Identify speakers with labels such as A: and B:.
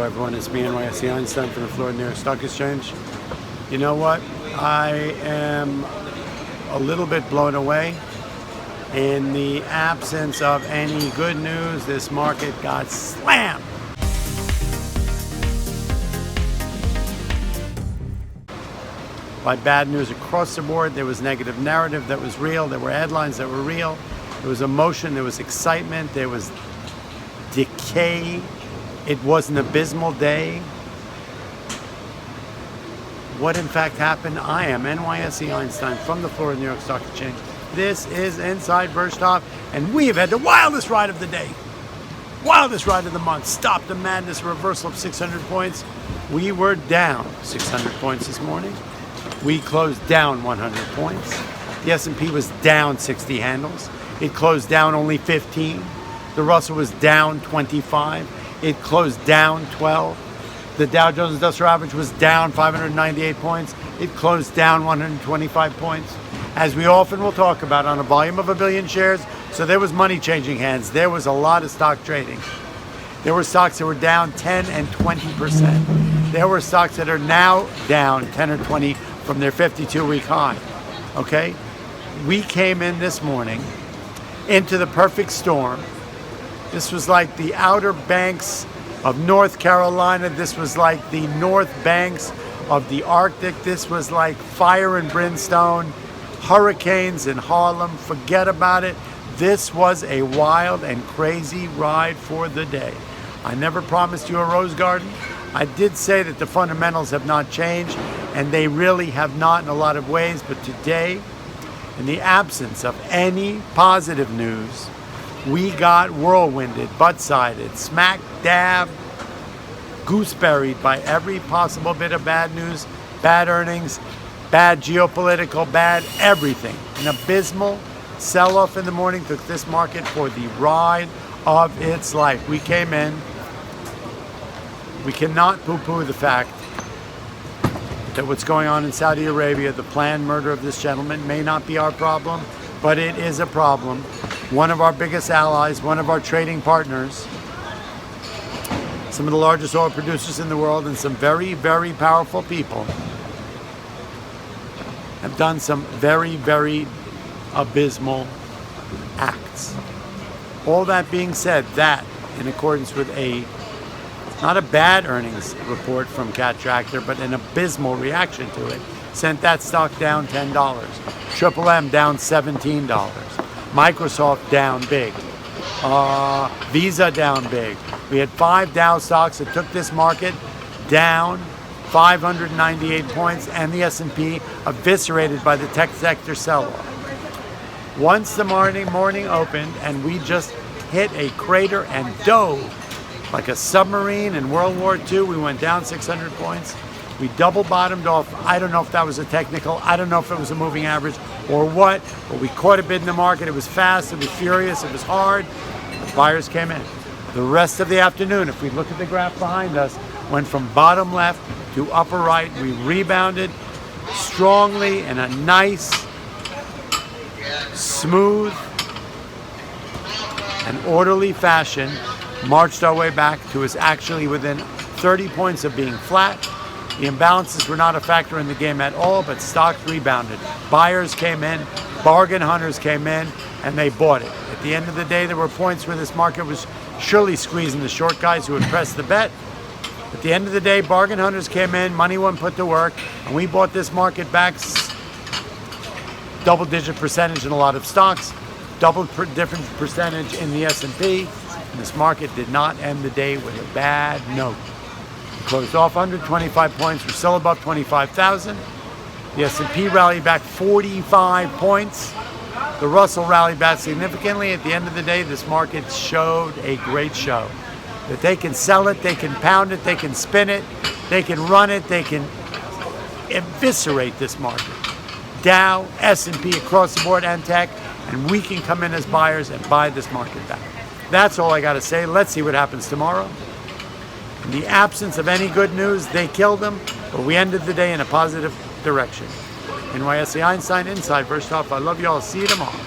A: Hello everyone, it's me, NYSE Einstein from the Florida New York Stock Exchange. You know what? I am a little bit blown away. In the absence of any good news, this market got slammed. By bad news across the board. There was negative narrative that was real. There were headlines that were real. There was emotion. There was excitement. There was decay. It was an abysmal day. What in fact happened? I am NYSE Einstein from the Florida New York Stock Exchange. This is Inside Bergstoff, and we have had the wildest ride of the day. Wildest ride of the month. Stop the madness, reversal of 600 points. We were down 600 points this morning. We closed down 100 points. The S&P was down 60 handles. It closed down only 15. The Russell was down 25. It closed down 12. The Dow Jones Industrial Average was down 598 points. It closed down 125 points. As we often will talk about, on a volume of 1 billion shares, so there was money changing hands. There was a lot of stock trading. There were stocks that were down 10 and 20%. There were stocks that are now down 10 or 20 from their 52-week high. Okay? We came in this morning into the perfect storm. This was like the Outer Banks of North Carolina. This was like the North Banks of the Arctic. This was like fire and brimstone, hurricanes in Harlem. Forget about it. This was a wild and crazy ride for the day. I never promised you a rose garden. I did say that the fundamentals have not changed, and they really have not in a lot of ways. But today, in the absence of any positive news, we got whirlwinded, butt-sided, smack dab, gooseberried by every possible bit of bad news, bad earnings, bad geopolitical, bad everything. An abysmal sell-off in the morning took this market for the ride of its life. We came in. We cannot poo-poo the fact that what's going on in Saudi Arabia, the planned murder of this gentleman, may not be our problem, but it is a problem. One of our biggest allies, one of our trading partners, some of the largest oil producers in the world, and some very, very powerful people have done some very, very abysmal acts. All that being said, that, in accordance with not a bad earnings report from Cat Tractor, but an abysmal reaction to it, sent that stock down $10. Triple M down $17. Microsoft down big. Visa down big. We had 5 Dow stocks that took this market down 598 points, and the S&P eviscerated by the tech sector sell-off. Once the morning opened, and we just hit a crater and dove like a submarine in World War II. We went down 600 points. We double bottomed off. I don't know if that was a technical. I don't know if it was a moving average or what, but we caught a bid in the market. It was fast. It was furious. It was hard. The buyers came in. The rest of the afternoon, if we look at the graph behind us, went from bottom left to upper right. We rebounded strongly in a nice, smooth, and orderly fashion, marched our way back to us actually within 30 points of being flat. The imbalances were not a factor in the game at all, but stocks rebounded. Buyers came in, bargain hunters came in, and they bought it. At the end of the day, there were points where this market was surely squeezing the short guys who had pressed the bet. At the end of the day, bargain hunters came in, money wasn't put to work, and we bought this market back double-digit percentage in a lot of stocks, different percentage in the S&P, and this market did not end the day with a bad note. Closed off 125 points. We're still above 25,000. The S&P rallied back 45 points. The Russell rallied back significantly. At the end of the day, this market showed a great show. That they can sell it, they can pound it, they can spin it, they can run it, they can eviscerate this market. Dow, S&P across the board, and tech, and we can come in as buyers and buy this market back. That's all I got to say. Let's see what happens tomorrow. In the absence of any good news, they killed them, but we ended the day in a positive direction. NYSE Einstein, Inside Bergstoff. I love you all. See you tomorrow.